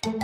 Estamos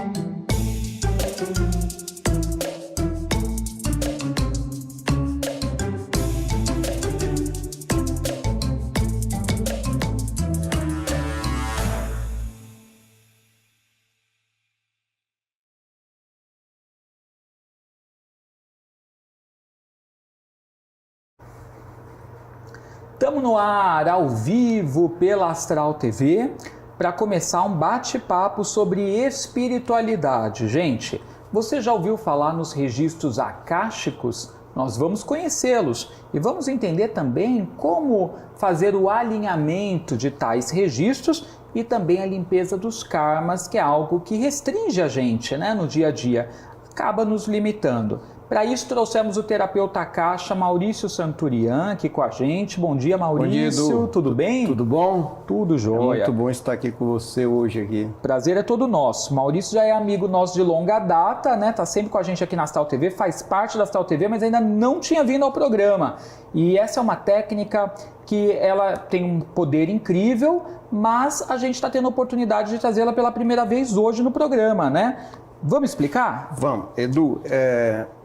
no ar, ao vivo, pela Astral TV, para começar um bate-papo sobre espiritualidade. Gente, você já ouviu falar nos registros akáshicos? Nós vamos conhecê-los e vamos entender também como fazer o alinhamento de tais registros e também a limpeza dos karmas, que é algo que restringe a gente, né, no dia a dia, acaba nos limitando. Para isso, trouxemos o terapeuta Akasha, Maurício Santurian, aqui com a gente. Bom dia, Maurício. Bom dia, Edu. Tudo bem? Tudo bom? Tudo jóia. É muito bom estar aqui com você hoje aqui. Prazer é todo nosso. Maurício já é amigo nosso de longa data, né? Tá sempre com a gente aqui na Astral TV, faz parte da Astral TV, mas ainda não tinha vindo ao programa. E essa é uma técnica que ela tem um poder incrível, mas a gente está tendo a oportunidade de trazê-la pela primeira vez hoje no programa, né? Vamos explicar? Vamos. Edu,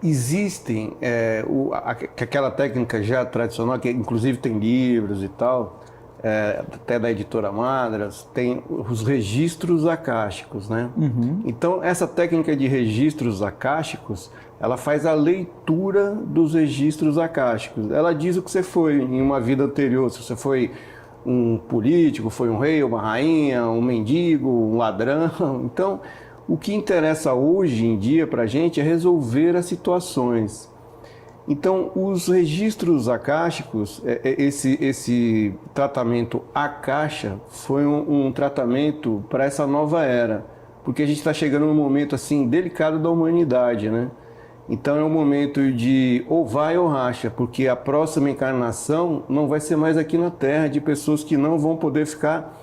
existem aquela técnica já tradicional, que inclusive tem livros e tal, até da editora Madras, tem os registros akáshicos, né? Uhum. Então, essa técnica de registros akáshicos, ela faz a leitura dos registros akáshicos. Ela diz o que você foi em uma vida anterior, se você foi um político, foi um rei, uma rainha, um mendigo, um ladrão. Então, o que interessa hoje em dia para a gente é resolver as situações. Então, os registros akáshicos, esse tratamento Akasha foi um tratamento para essa nova era, porque a gente está chegando num momento assim delicado da humanidade, né? Então é um momento de ou vai ou racha, porque a próxima encarnação não vai ser mais aqui na Terra, de pessoas que não vão poder ficar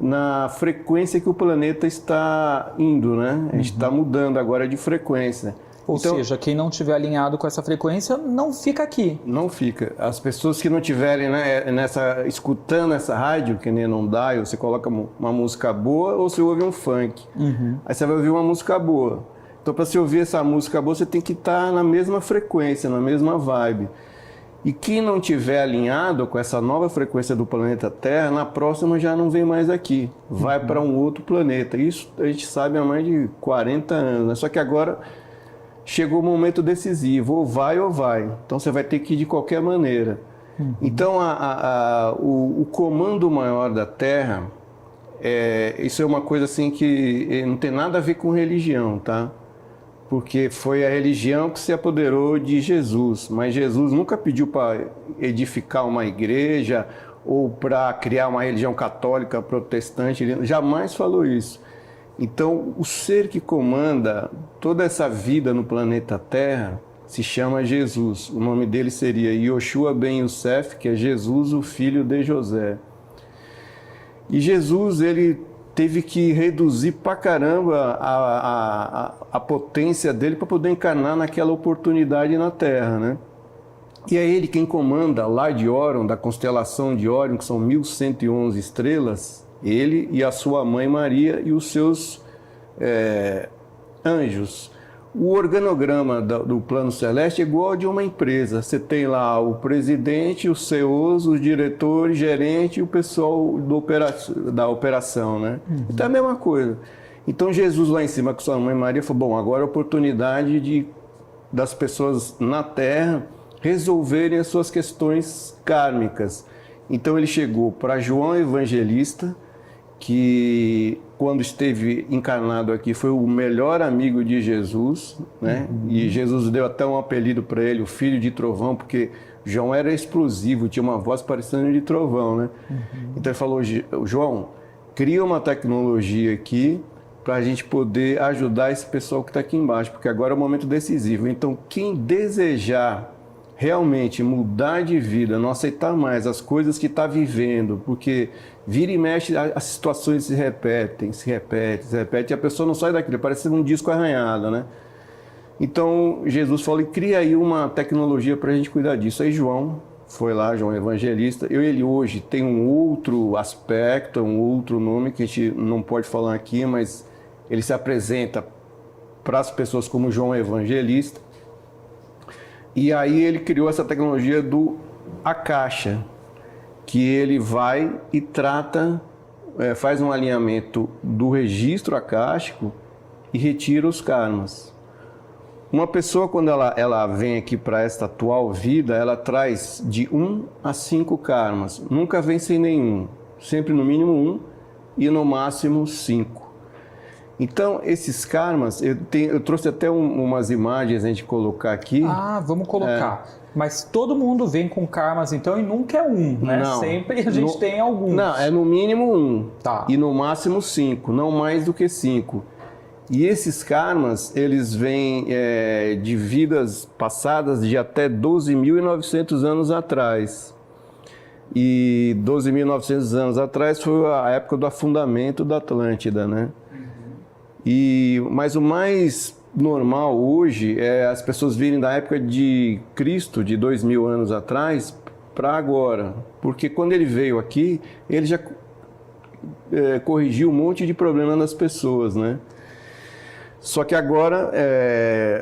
na frequência que o planeta está indo, né? A gente está mudando agora de frequência. Ou seja, quem não estiver alinhado com essa frequência não fica aqui. Não fica. As pessoas que não estiverem, né, escutando essa rádio, que nem não dá, você coloca uma música boa ou você ouve um funk. Uhum. Aí você vai ouvir uma música boa. Então, para você ouvir essa música boa, você tem que estar na mesma frequência, na mesma vibe. E quem não tiver alinhado com essa nova frequência do planeta Terra, na próxima já não vem mais aqui, vai para um outro planeta. Isso a gente sabe há mais de 40 anos, né? Só que agora chegou o momento decisivo, ou vai ou vai. Então você vai ter que ir de qualquer maneira. Então o comando maior da Terra, isso é uma coisa assim que não tem nada a ver com religião, tá? Porque foi a religião que se apoderou de Jesus, mas Jesus nunca pediu para edificar uma igreja ou para criar uma religião católica, protestante, ele jamais falou isso. Então, o ser que comanda toda essa vida no planeta Terra se chama Jesus. O nome dele seria Yoshua Ben Yosef, que é Jesus, o filho de José. E Jesus, ele teve que reduzir pra caramba a potência dele para poder encarnar naquela oportunidade na Terra, né? E é ele quem comanda lá de Órion, da constelação de Órion, que são 1111 estrelas, ele e a sua mãe Maria e os seus anjos. O organograma do plano celeste é igual ao de uma empresa. Você tem lá o presidente, os CEOs, os diretores, gerente e o pessoal da operação, né? Então é a mesma coisa. Então Jesus lá em cima com sua mãe Maria falou, bom, agora é a oportunidade das pessoas na Terra resolverem as suas questões kármicas. Então ele chegou para João Evangelista, que quando esteve encarnado aqui foi o melhor amigo de Jesus, né? E Jesus deu até um apelido para ele, o filho de trovão, porque João era explosivo, tinha uma voz parecendo de trovão, né? Então ele falou, João, cria uma tecnologia aqui para a gente poder ajudar esse pessoal que está aqui embaixo, porque agora é o momento decisivo. Então quem desejar realmente mudar de vida, não aceitar mais as coisas que está vivendo, porque vira e mexe, as situações se repetem, e a pessoa não sai daquilo, parece um disco arranhado, né? Então Jesus falou, cria aí uma tecnologia para a gente cuidar disso. Aí João foi lá, João Evangelista, ele hoje tem um outro aspecto, um outro nome que a gente não pode falar aqui, mas ele se apresenta para as pessoas como João Evangelista. E aí ele criou essa tecnologia do Akasha, que ele vai e trata, faz um alinhamento do registro akáshico e retira os karmas. Uma pessoa, quando ela vem aqui para esta atual vida, ela traz de 1 a 5 karmas. Nunca vem sem nenhum. Sempre no mínimo 1 e no máximo 5. Então, esses karmas, eu trouxe até umas imagens a gente colocar aqui. Ah, vamos colocar. Mas todo mundo vem com karmas, então, e nunca é um, né? Não, sempre a gente tem alguns. Não, é no mínimo 1. Tá. E no máximo 5, não mais do que 5. E esses karmas, eles vêm de vidas passadas de até 12.900 anos atrás. E 12.900 anos atrás foi a época do afundamento da Atlântida, né? Mas o mais normal hoje é as pessoas virem da época de Cristo, de 2.000 anos atrás, para agora. Porque quando ele veio aqui, ele já corrigiu um monte de problema nas pessoas, né? Só que agora,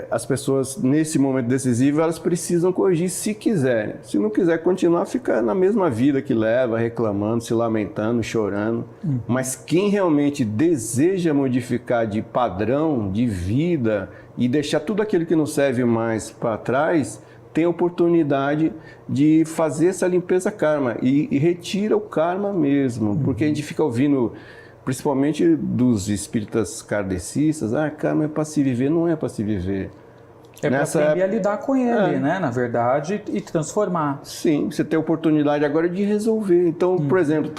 as pessoas, nesse momento decisivo, elas precisam corrigir se quiserem. Se não quiser continuar, fica na mesma vida que leva, reclamando, se lamentando, chorando. Mas quem realmente deseja modificar de padrão, de vida, e deixar tudo aquilo que não serve mais para trás, tem a oportunidade de fazer essa limpeza karma. E retira o karma mesmo. Porque a gente fica ouvindo, principalmente dos espíritas kardecistas, karma é para se viver, não é para se viver. É para aprender a lidar com ele, né? Na verdade, e transformar. Sim, você tem a oportunidade agora de resolver. Então, por exemplo,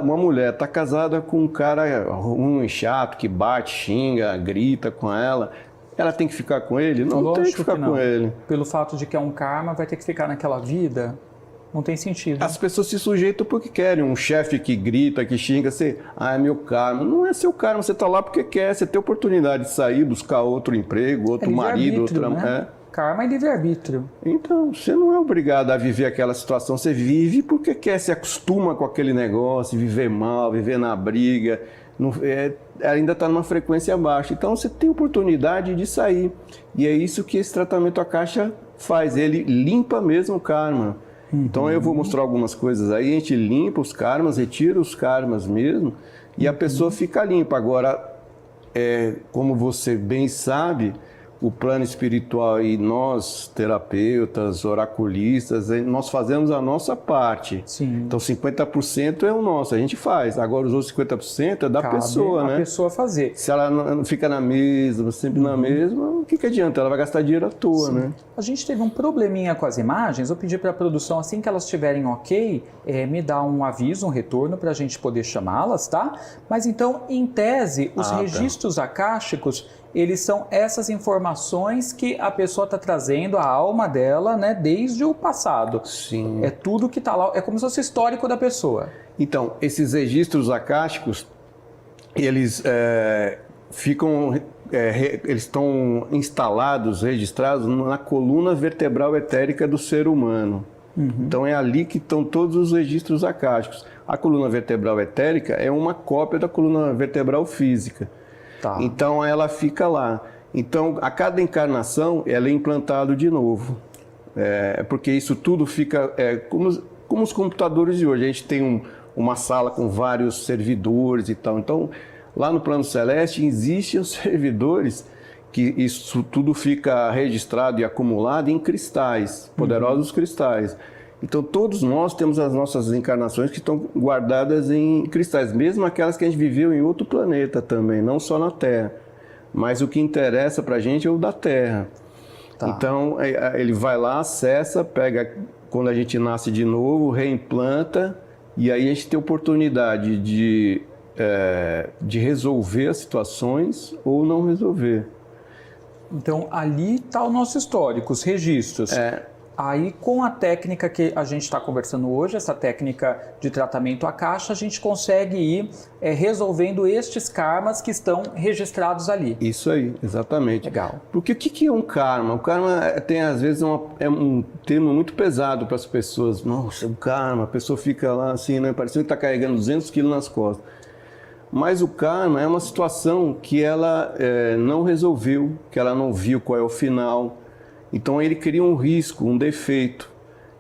uma mulher está casada com um cara ruim, chato, que bate, xinga, grita com ela. Ela tem que ficar com ele? Não, Lógico tem que ficar com ele. Pelo fato de que é um karma, vai ter que ficar naquela vida. Não tem sentido. As pessoas se sujeitam porque querem. Um chefe que grita, que xinga, é meu karma. Não é seu karma, você está lá porque quer. Você tem oportunidade de sair, buscar outro emprego, outro marido, outra... Né? Karma é livre-arbítrio. Então, você não é obrigado a viver aquela situação. Você vive porque quer, se acostuma com aquele negócio, viver mal, viver na briga. Ainda está numa frequência baixa. Então, você tem oportunidade de sair. E é isso que esse tratamento Akasha faz. Ele limpa mesmo o karma. Então eu vou mostrar algumas coisas aí, a gente limpa os karmas, retira os karmas mesmo, e a pessoa fica limpa. Agora, como você bem sabe, o plano espiritual e nós, terapeutas, oraculistas, nós fazemos a nossa parte. Sim. Então 50% é o nosso, a gente faz. Agora os outros 50% é da pessoa, né? A pessoa fazer. Se ela não fica na mesma, sempre na mesma, o que adianta? Ela vai gastar dinheiro à toa, né? A gente teve um probleminha com as imagens, eu pedi para a produção, assim que elas estiverem ok, me dar um aviso, um retorno para a gente poder chamá-las, tá? Mas então, em tese, os registros akáshicos, eles são essas informações que a pessoa está trazendo, a alma dela, né, desde o passado. Sim. É tudo que está lá, é como se fosse histórico da pessoa. Então, esses registros akáshicos, eles eles estão instalados, registrados na coluna vertebral etérica do ser humano. Então é ali que estão todos os registros akáshicos. A coluna vertebral etérica é uma cópia da coluna vertebral física. Tá. Então ela fica lá. Então a cada encarnação ela é implantado de novo. Porque isso tudo fica como os computadores de hoje. A gente tem uma sala com vários servidores e tal. Então lá no plano celeste existem os servidores que isso tudo fica registrado e acumulado em cristais, poderosos cristais. Então todos nós temos as nossas encarnações que estão guardadas em cristais, mesmo aquelas que a gente viveu em outro planeta também, não só na Terra. Mas o que interessa pra gente é o da Terra. Tá. Então ele vai lá, acessa, pega quando a gente nasce de novo, reimplanta, e aí a gente tem oportunidade de resolver as situações ou não resolver. Então ali está o nosso histórico, os registros. Aí, com a técnica que a gente está conversando hoje, essa técnica de tratamento Akasha, a gente consegue ir resolvendo estes karmas que estão registrados ali. Isso aí, exatamente. Legal. Porque o que é um karma? O karma tem, às vezes, um termo muito pesado para as pessoas. Nossa, o karma, a pessoa fica lá assim, né, parecendo que está carregando 200 quilos nas costas. Mas o karma é uma situação que ela não resolveu, que ela não viu qual é o final. Então ele cria um risco, um defeito.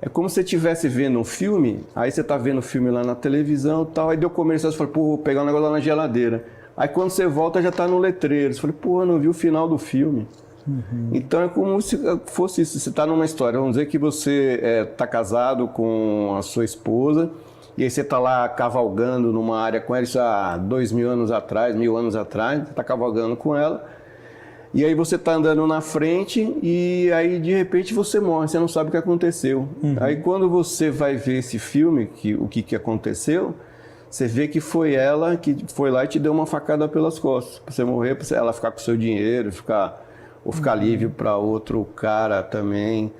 É como se você estivesse vendo um filme, aí você está vendo o filme lá na televisão e tal, aí deu comercial, você fala, pô, vou pegar um negócio lá na geladeira. Aí quando você volta já está no letreiro. Você fala, pô, eu não vi o final do filme. Então é como se fosse isso. Você está numa história, vamos dizer que você está casado com a sua esposa, e aí você está lá cavalgando numa área com ela, isso há 2.000 anos atrás, 1.000 anos atrás, você está cavalgando com ela, e aí você está andando na frente, e aí de repente você morre, você não sabe o que aconteceu. Aí quando você vai ver esse filme, o que aconteceu, você vê que foi ela que foi lá e te deu uma facada pelas costas, para você morrer, para ela ficar com o seu dinheiro, ou ficar livre para outro cara também.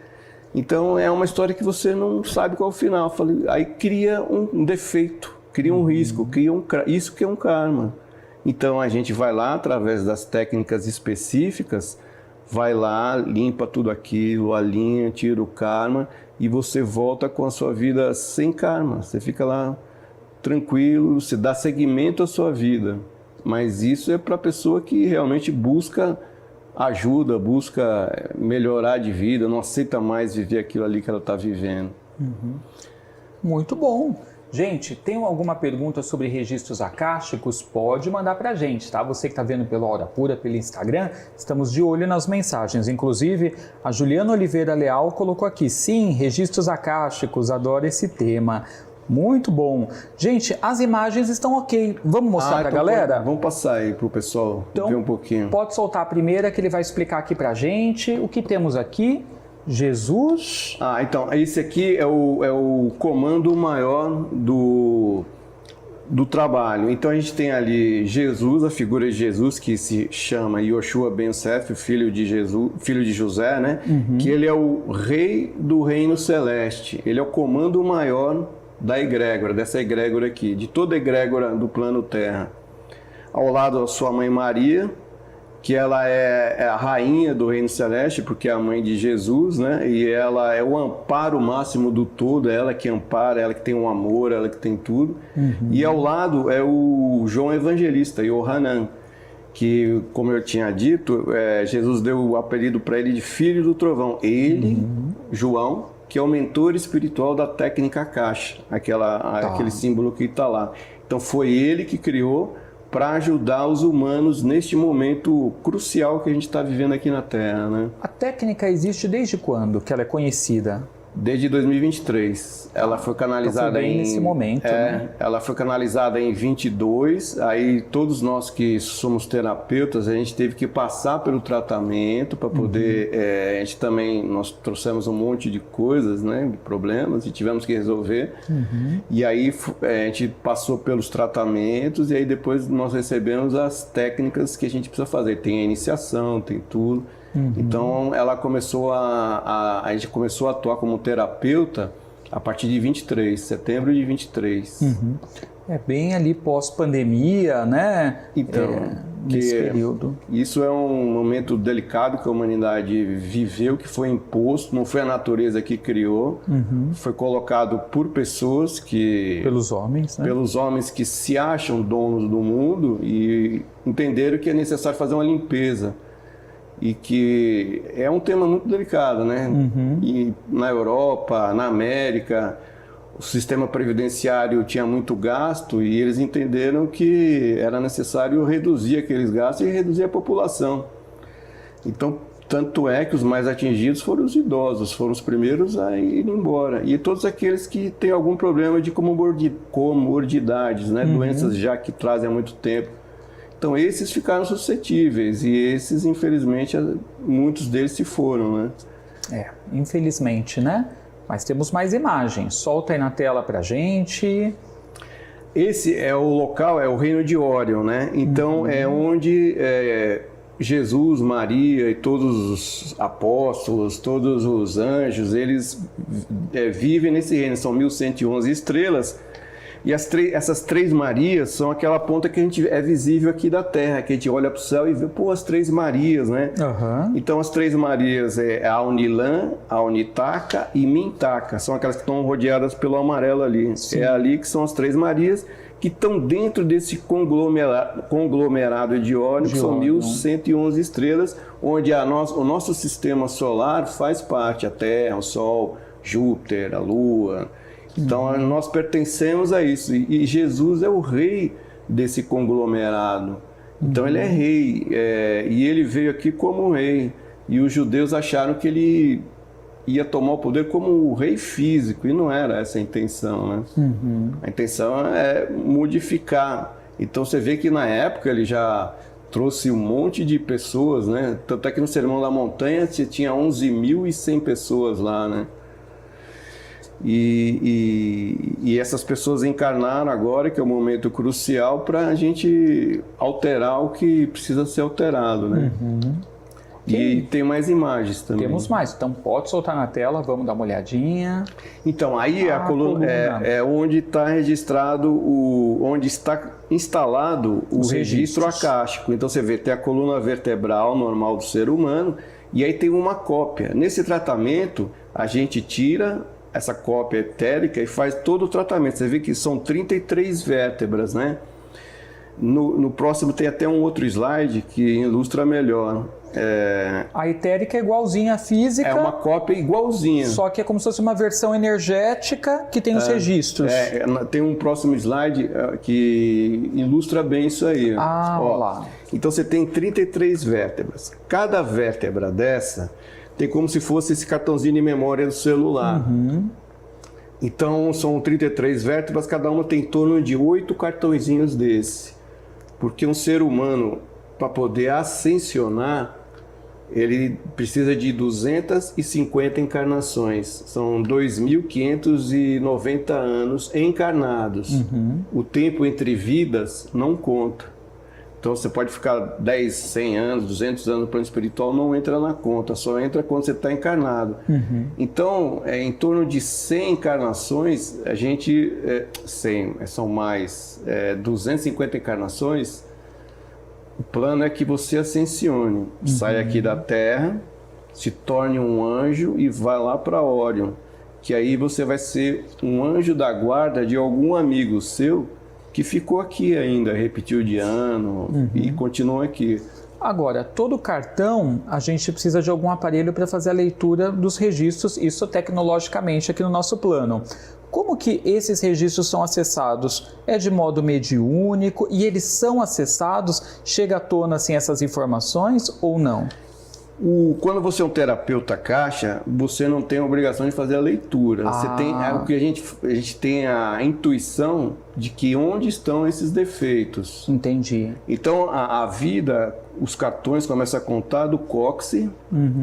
Então é uma história que você não sabe qual é o final. Aí cria um defeito, cria um risco, isso que é um karma. Então a gente vai lá, através das técnicas específicas, vai lá, limpa tudo aquilo, alinha, tira o karma e você volta com a sua vida sem karma. Você fica lá tranquilo, você dá seguimento à sua vida. Mas isso é para a pessoa que realmente busca ajuda, busca melhorar de vida, não aceita mais viver aquilo ali que ela está vivendo. Muito bom. Gente, tem alguma pergunta sobre registros akáshicos? Pode mandar para a gente, tá? Você que está vendo pela Hora Pura, pelo Instagram, estamos de olho nas mensagens. Inclusive, a Juliana Oliveira Leal colocou aqui, sim, registros akáshicos, adoro esse tema. Muito bom. Gente, as imagens estão ok. Vamos mostrar para a galera? Vamos passar aí para o pessoal ver um pouquinho. Pode soltar a primeira que ele vai explicar aqui para a gente. O que temos aqui? Jesus. Então, esse aqui é o comando maior do trabalho. Então a gente tem ali Jesus, a figura de Jesus, que se chama Yoshua Ben Sef, filho de José, né? Que ele é o rei do reino celeste. Ele é o comando maior da egrégora, dessa egrégora aqui, de toda a egrégora do plano Terra. Ao lado a sua mãe Maria, que ela é a rainha do reino celeste, porque é a mãe de Jesus, né? E ela é o amparo máximo do todo, é ela que ampara, ela que tem um amor, ela que tem tudo. E ao lado é o João Evangelista, Yohanan, que, como eu tinha dito, Jesus deu o apelido para ele de Filho do Trovão. Ele, João, que é o mentor espiritual da técnica Akasha, aquele símbolo que está lá. Então foi ele que criou para ajudar os humanos neste momento crucial que a gente está vivendo aqui na Terra, né? A técnica existe desde quando que ela é conhecida? Desde 2023. Ela foi canalizada nesse momento, né? Ela foi canalizada em 22. Aí todos nós que somos terapeutas, a gente teve que passar pelo tratamento para poder. Nós trouxemos um monte de coisas, né, de problemas e tivemos que resolver. E aí a gente passou pelos tratamentos e aí depois nós recebemos as técnicas que a gente precisa fazer. Tem a iniciação, tem tudo. Então ela começou a gente começou a atuar como terapeuta a partir de 23, setembro de 23. É bem ali pós-pandemia, né? Então, nesse período. Isso é um momento delicado que a humanidade viveu, que foi imposto, não foi a natureza que criou, foi colocado por pessoas que... Pelos homens, né? Pelos homens que se acham donos do mundo e entenderam que é necessário fazer uma limpeza. E que é um tema muito delicado, né? E na Europa, na América, o sistema previdenciário tinha muito gasto e eles entenderam que era necessário reduzir aqueles gastos e reduzir a população. Então, tanto é que os mais atingidos foram os idosos, foram os primeiros a ir embora. E todos aqueles que têm algum problema de comorbidades, né? Doenças já que trazem há muito tempo. Então esses ficaram suscetíveis e esses, infelizmente, muitos deles se foram, né? Infelizmente, né? Mas temos mais imagens. Solta aí na tela pra gente. Esse é o local, é o reino de Órion, né? Então é onde Jesus, Maria e todos os apóstolos, todos os anjos, eles vivem nesse reino. São 1111 estrelas. E essas três Marias são aquela ponta que a gente é visível aqui da Terra, que a gente olha para o céu e vê, as três Marias, né? Então as três Marias é a Unilã, a Unitaka e Mintaka, são aquelas que estão rodeadas pelo amarelo ali. É ali que são as três Marias, que estão dentro desse conglomerado de Órion, que são 1.111 estrelas, onde o nosso sistema solar faz parte, a Terra, o Sol, Júpiter, a Lua. Então, nós pertencemos a isso. E Jesus é o rei desse conglomerado. Então, ele é rei. E ele veio aqui como rei. E os judeus acharam que ele ia tomar o poder como o rei físico. E não era essa a intenção, né? A intenção é modificar. Então, você vê que na época ele já trouxe um monte de pessoas, né? Tanto é que no Sermão da Montanha tinha 11.100 pessoas lá, né? E essas pessoas encarnaram agora, que é o momento crucial para a gente alterar o que precisa ser alterado, né? E tem mais imagens também. Temos mais, então pode soltar na tela, vamos dar uma olhadinha. Então, aí a coluna é onde está registrado, onde está instalado o registro acástico. Então você vê, tem a coluna vertebral normal do ser humano, e aí tem uma cópia. Nesse tratamento, a gente tira essa cópia etérica e faz todo o tratamento. Você vê que são 33 vértebras, né? No próximo tem até um outro slide que ilustra melhor. A etérica é igualzinha à física. É uma cópia igualzinha. Só que é como se fosse uma versão energética que tem os registros. Tem um próximo slide que ilustra bem isso aí. Olha lá. Então você tem 33 vértebras. Cada vértebra dessa tem como se fosse esse cartãozinho de memória do celular. Então são 33 vértebras, cada uma tem em torno de 8 cartõezinhos desse. Porque um ser humano, para poder ascensionar, ele precisa de 250 encarnações. São 2.590 anos encarnados. O tempo entre vidas não conta. Então você pode ficar 10, 100 anos, 200 anos no plano espiritual, não entra na conta, só entra quando você está encarnado. Então, em torno de 100 encarnações, a gente... 100, são mais 250 encarnações, o plano é que você ascensione, saia aqui da Terra, se torne um anjo e vá lá para Órion, que aí você vai ser um anjo da guarda de algum amigo seu que ficou aqui ainda, repetiu de ano e continua aqui. Agora, todo cartão, a gente precisa de algum aparelho para fazer a leitura dos registros, isso tecnologicamente aqui no nosso plano. Como que esses registros são acessados? É de modo mediúnico e eles são acessados? Chega à tona assim, essas informações ou não? Quando você é um terapeuta caixa, você não tem a obrigação de fazer a leitura. Você tem, o que a gente tem a intuição de que onde estão esses defeitos. Entendi. Então a vida, os cartões começam a contar do cóccix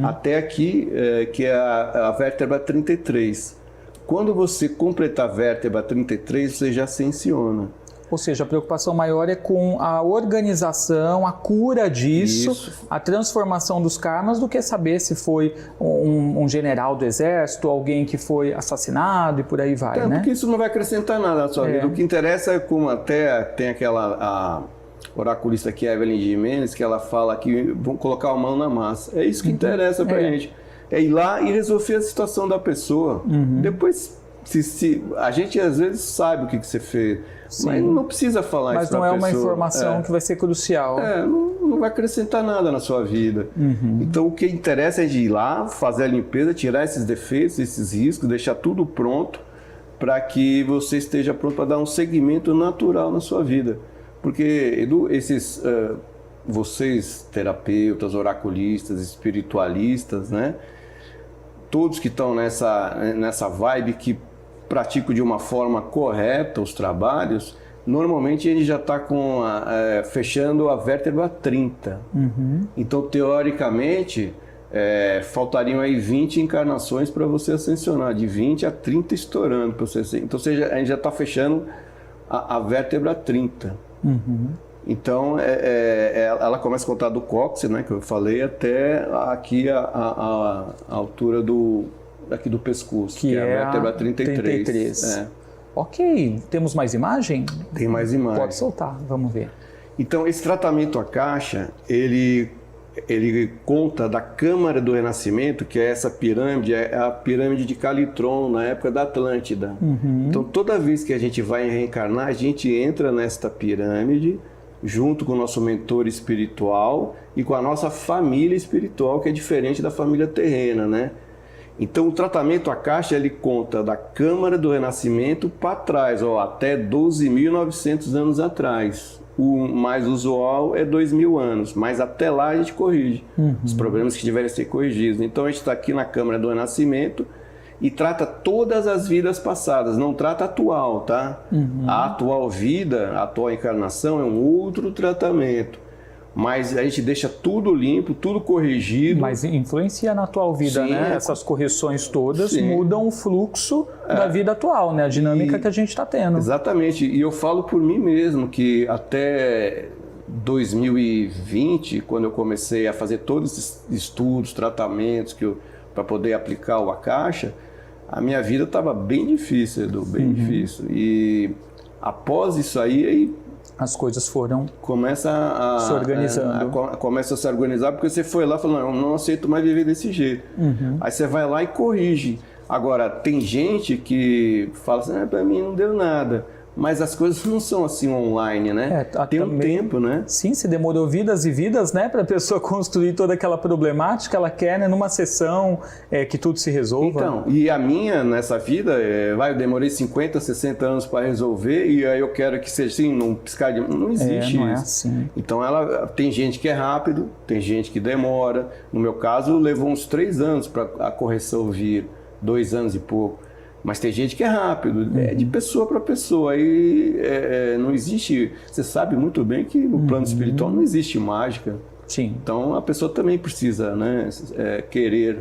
até aqui, que é a vértebra 33. Quando você completar a vértebra 33, você já ascensiona. Ou seja, a preocupação maior é com a organização, a cura disso, a transformação dos karmas, do que saber se foi um general do exército, alguém que foi assassinado e por aí vai, né? Porque isso não vai acrescentar nada na sua vida. O que interessa é como até tem aquela oraculista aqui, Evelyn Jimenez, que ela fala que vão colocar a mão na massa. É isso que interessa pra gente. É ir lá e resolver a situação da pessoa. Depois, a gente às vezes sabe o que você fez. Sim. Mas não precisa falar isso pra pessoa. Mas não é uma informação que vai ser crucial. Não vai acrescentar nada na sua vida. Então o que interessa é de ir lá, fazer a limpeza, tirar esses defeitos, esses riscos, deixar tudo pronto para que você esteja pronto para dar um segmento natural na sua vida. Porque vocês, terapeutas, oraculistas, espiritualistas, né? Todos que estão nessa vibe que praticam de uma forma correta os trabalhos, normalmente ele já está fechando a vértebra 30. Então, teoricamente, faltariam aí 20 encarnações para você ascensionar, de 20 a 30 estourando para você. Então, a gente já está fechando a vértebra 30. Então, ela começa a contar do cóccix, né, que eu falei, até aqui a altura aqui do pescoço, que é a vértebra 33. Ok, temos mais imagem? Tem mais imagem. Pode soltar, vamos ver. Então, esse tratamento à caixa, ele ele conta da Câmara do Renascimento, que é essa pirâmide, é a pirâmide de Calitron, na época da Atlântida. Então, toda vez que a gente vai reencarnar, a gente entra nesta pirâmide, junto com o nosso mentor espiritual e com a nossa família espiritual, que é diferente da família terrena, né? Então, o tratamento Akasha, ele conta da Câmara do Renascimento para trás, até 12.900 anos atrás. O mais usual é 2.000 anos, mas até lá a gente corrige os problemas que tiverem a ser corrigidos. Então, a gente está aqui na Câmara do Renascimento e trata todas as vidas passadas, não trata a atual, tá? A atual vida, a atual encarnação é um outro tratamento. Mas a gente deixa tudo limpo, tudo corrigido. Mas influencia na atual vida, Sim, né? Essas correções todas Sim. mudam o fluxo da vida atual, né? A dinâmica que a gente está tendo. Exatamente. E eu falo por mim mesmo que até 2020, quando eu comecei a fazer todos esses estudos, tratamentos para poder aplicar o Akasha, a minha vida estava bem difícil, Edu, bem difícil. E após isso aí as coisas foram começa a se organizando. Começa a se organizar, porque você foi lá e falou, não aceito mais viver desse jeito. Aí você vai lá e corrige. Agora, tem gente que fala assim, para mim não deu nada. Mas as coisas não são assim online, né? Tem um tempo, né? Sim, se demorou vidas e vidas, né? Para a pessoa construir toda aquela problemática, ela quer, né, numa sessão que tudo se resolva. Então, e a minha, nessa vida, eu demorei 50, 60 anos para resolver e aí eu quero que seja assim, num piscar de... Não existe não isso. É assim. Então, tem gente que é rápido, tem gente que demora. No meu caso, levou uns 3 anos para a correção vir, 2 anos e pouco. Mas tem gente que é rápido, é de pessoa para pessoa. Aí não existe... Você sabe muito bem que no plano espiritual não existe mágica. Sim. Então a pessoa também precisa, né, querer.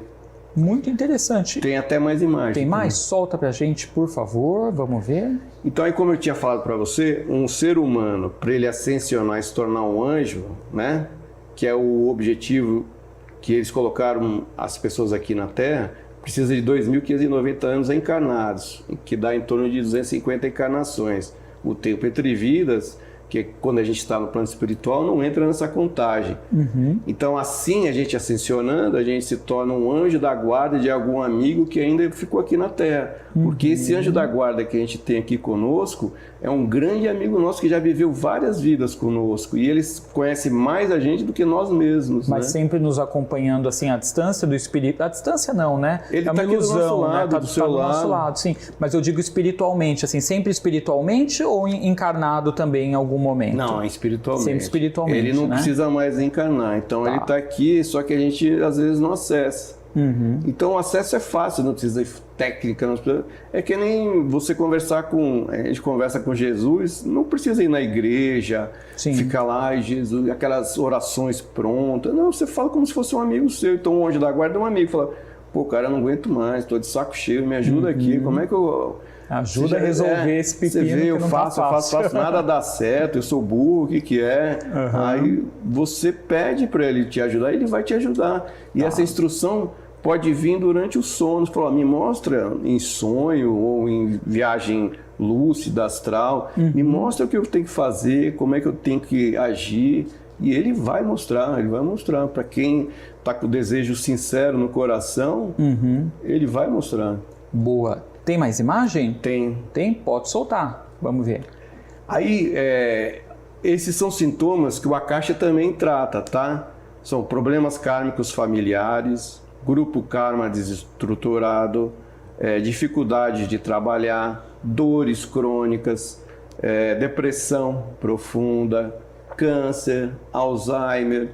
Muito interessante. Tem até mais imagem. Tem mais? Solta pra gente, por favor. Vamos ver. Então aí, como eu tinha falado para você, um ser humano, para ele ascensionar e se tornar um anjo, né, que é o objetivo que eles colocaram as pessoas aqui na Terra, precisa de 2.590 anos encarnados, que dá em torno de 250 encarnações. O tempo entre vidas, que quando a gente está no plano espiritual, não entra nessa contagem. Então, assim, a gente ascensionando, a gente se torna um anjo da guarda de algum amigo que ainda ficou aqui na Terra. Porque esse anjo da guarda que a gente tem aqui conosco é um grande amigo nosso que já viveu várias vidas conosco. E eles conhecem mais a gente do que nós mesmos. Mas né? sempre nos acompanhando, assim, à distância do espírito. À distância não, né? Ele é uma tá aqui do ilusão, nosso lado, né? do seu do lado. nosso lado, sim. Mas eu digo espiritualmente, assim, sempre espiritualmente ou encarnado também em algum momento? Não, espiritualmente. Sempre espiritualmente, ele não né? precisa mais encarnar. Então ele está aqui, só que a gente às vezes não acessa. Então o acesso é fácil, não precisa de técnica. Não precisa... É que nem você conversar com... A gente conversa com Jesus, não precisa ir na igreja, ficar lá e Jesus, aquelas orações prontas. Não, você fala como se fosse um amigo seu. Então o anjo da guarda é um amigo. Fala, pô, cara, eu não aguento mais, estou de saco cheio, me ajuda aqui. Como é que eu... Ajuda a resolver esse pepino. Você vê, eu não faço, nada dá certo, eu sou burro, o que é? Aí você pede para ele te ajudar, ele vai te ajudar. E essa instrução pode vir durante o sono. Você fala, me mostra em sonho ou em viagem lúcida, astral, me mostra o que eu tenho que fazer, como é que eu tenho que agir. E ele vai mostrar para quem está com o desejo sincero no coração, ele vai mostrar. Boa. Tem mais imagem? Tem. Tem? Pode soltar. Vamos ver. Aí, esses são sintomas que o Akasha também trata, tá? São problemas kármicos familiares, grupo karma desestruturado, dificuldade de trabalhar, dores crônicas, depressão profunda, câncer, Alzheimer,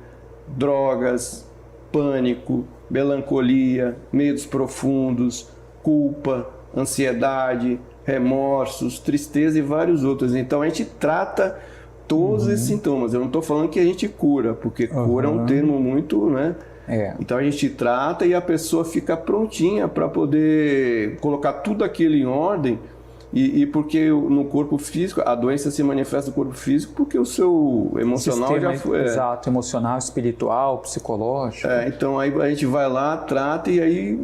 drogas, pânico, melancolia, medos profundos, culpa, ansiedade, remorsos, tristeza e vários outros. Então a gente trata todos esses sintomas. Eu não estou falando que a gente cura, porque cura é um termo muito, né? Então a gente trata e a pessoa fica prontinha para poder colocar tudo aquilo em ordem. E porque no corpo físico, a doença se manifesta no corpo físico porque o seu emocional já foi... Exato, emocional, espiritual, psicológico. Então aí a gente vai lá, trata e aí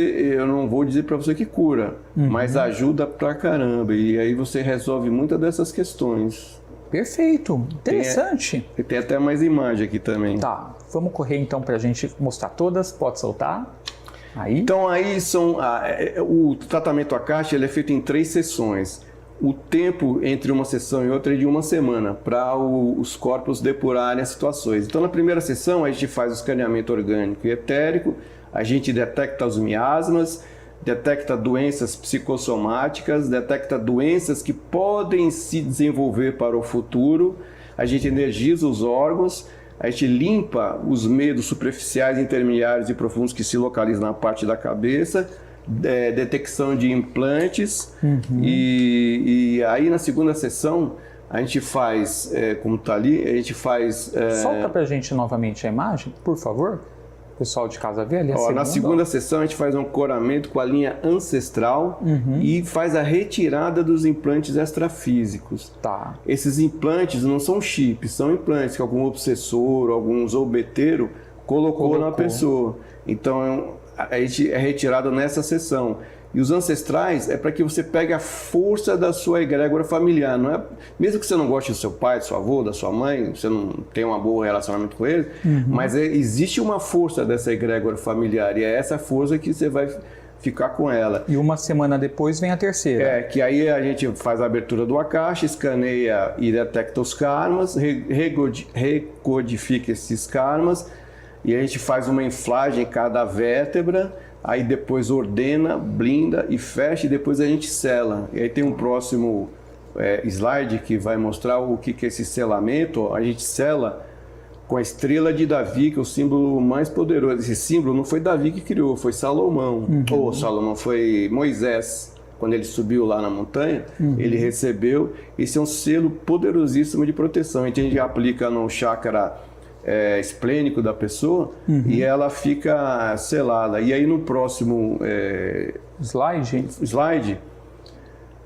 eu não vou dizer para você que cura, mas ajuda pra caramba. E aí você resolve muitas dessas questões. Perfeito, interessante. Tem até mais imagem aqui também. Tá, Vamos correr então para a gente mostrar todas, pode soltar. Aí. Então aí o tratamento Akashi ele é feito em 3 sessões. O tempo entre uma sessão e outra é de 1 semana, para os corpos depurarem as situações. Então na primeira sessão a gente faz o escaneamento orgânico e etérico, a gente detecta os miasmas, detecta doenças psicossomáticas, detecta doenças que podem se desenvolver para o futuro, a gente energiza os órgãos, a gente limpa os medos superficiais, intermediários e profundos que se localizam na parte da cabeça, detecção de implantes, e aí na segunda sessão a gente faz, como está ali, a gente faz... Solta pra gente novamente a imagem, por favor. Pessoal de casa vê ali na segunda sessão a gente faz um ancoramento com a linha ancestral e faz a retirada dos implantes extrafísicos. Tá. Esses implantes não são chips, são implantes que algum obsessor, algum zombeteiro colocou na pessoa. Então a gente é retirado nessa sessão. E os ancestrais é para que você pegue a força da sua egrégora familiar. Não é, mesmo que você não goste do seu pai, do seu avô, da sua mãe, você não tenha um bom relacionamento com eles, mas existe uma força dessa egrégora familiar e é essa força que você vai ficar com ela. E 1 semana depois vem a terceira. Que aí a gente faz a abertura do Akashi, escaneia e detecta os karmas, recodifica esses karmas e a gente faz uma inflagem em cada vértebra. Aí depois ordena, blinda e fecha e depois a gente sela. E aí tem um próximo slide que vai mostrar o que é esse selamento. A gente sela com a estrela de Davi, que é o símbolo mais poderoso. Esse símbolo não foi Davi que criou, foi Salomão. Ou Salomão, foi Moisés. Quando ele subiu lá na montanha, ele recebeu. Esse é um selo poderosíssimo de proteção. Então a gente aplica no chakra esplênico da pessoa e ela fica selada. E aí no próximo slide,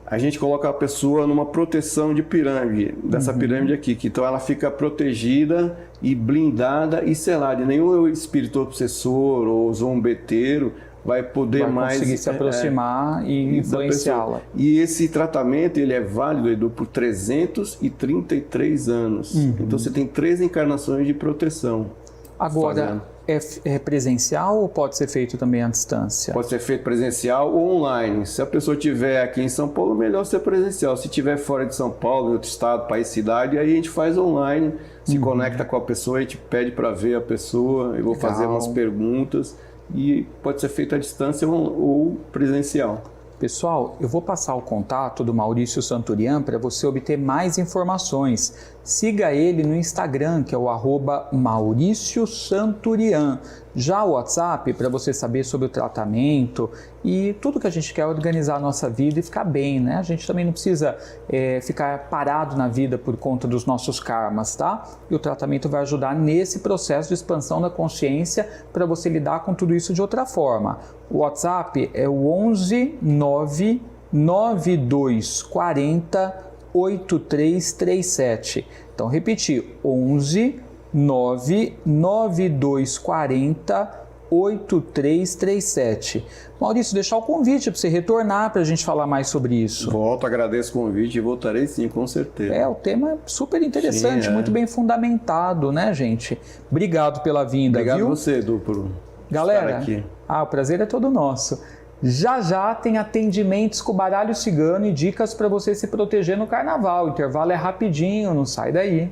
a gente coloca a pessoa numa proteção de pirâmide, dessa pirâmide aqui, que então ela fica protegida e blindada e selada. E nenhum espírito obsessor ou zombeteiro vai poder mais conseguir se aproximar e influenciá-la. E esse tratamento ele é válido, Edu, por 333 anos. Então você tem 3 encarnações de proteção. Agora, é presencial ou pode ser feito também à distância? Pode ser feito presencial ou online. Se a pessoa estiver aqui em São Paulo, melhor ser presencial. Se estiver fora de São Paulo, em outro estado, país, cidade, aí a gente faz online, se conecta com a pessoa, a gente pede para ver a pessoa, eu vou fazer umas perguntas. E pode ser feito à distância ou presencial. Pessoal, eu vou passar o contato do Maurício Santurian para você obter mais informações. Siga ele no Instagram, que é o @MauricioSanturian. Já o WhatsApp, para você saber sobre o tratamento e tudo que a gente quer organizar a nossa vida e ficar bem, né? A gente também não precisa ficar parado na vida por conta dos nossos karmas, tá? E o tratamento vai ajudar nesse processo de expansão da consciência para você lidar com tudo isso de outra forma. O WhatsApp é o 11 9 9240 8337. Então, repetir, 11 9 9240 8337. Maurício, deixar o convite para você retornar para a gente falar mais sobre isso. Volto, agradeço o convite e voltarei sim, com certeza. O tema é super interessante, muito bem fundamentado, né, gente? Obrigado pela vinda, Obrigado viu? você, Edu, por Galera, estar aqui. O prazer é todo nosso. Já tem atendimentos com baralho cigano e dicas para você se proteger no carnaval. O intervalo é rapidinho, não sai daí.